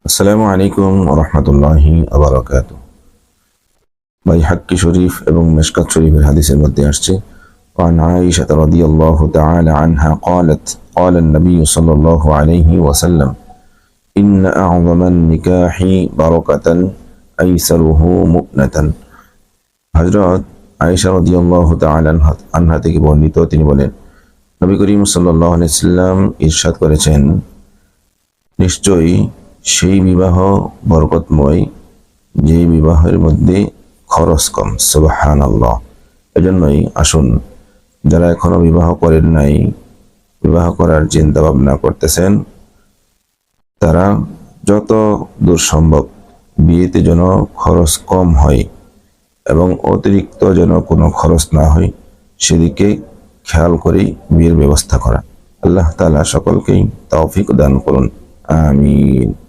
আসসালামু আলাইকুম ওয়া রাহমাতুল্লাহি ওয়া বারাকাতুহু। বাইহাক্কি শরীফ এবং মিশকাত শরীফের হাদিসের মধ্যে আসছে وعن عائشة رضي الله تعالى عنها قالت قال النبي صلى الله عليه وسلم إن أعظم النكاح بركة أيسره مؤنة। হযরত আয়েশা রাদিয়াল্লাহু তাআলা আনহা থেকে বর্ণিত, তিনি বলেন, নবী করিম সাল্লাল্লাহু আলাইহি ওয়াসাল্লাম ইরশাদ করেছেন, নিশ্চয়ই সেই বিবাহ বরকতময় যে বিবাহের মধ্যে খরচ কম। সুবহানাল্লাহ। এজন্যই আসুন, যারা এখনো বিবাহ করেন নাই, বিবাহ করার চিন্তা ভাবনা করতেছেন, তারা যত দূর সম্ভব বিয়েতে যেন খরচ কম হয় এবং অতিরিক্ত যেন কোনো খরচ না হয় সেদিকে খেয়াল করেই বিয়ের ব্যবস্থা করা। আল্লাহ তাআলা সকলকেই তৌফিক দান করুন। আমিন।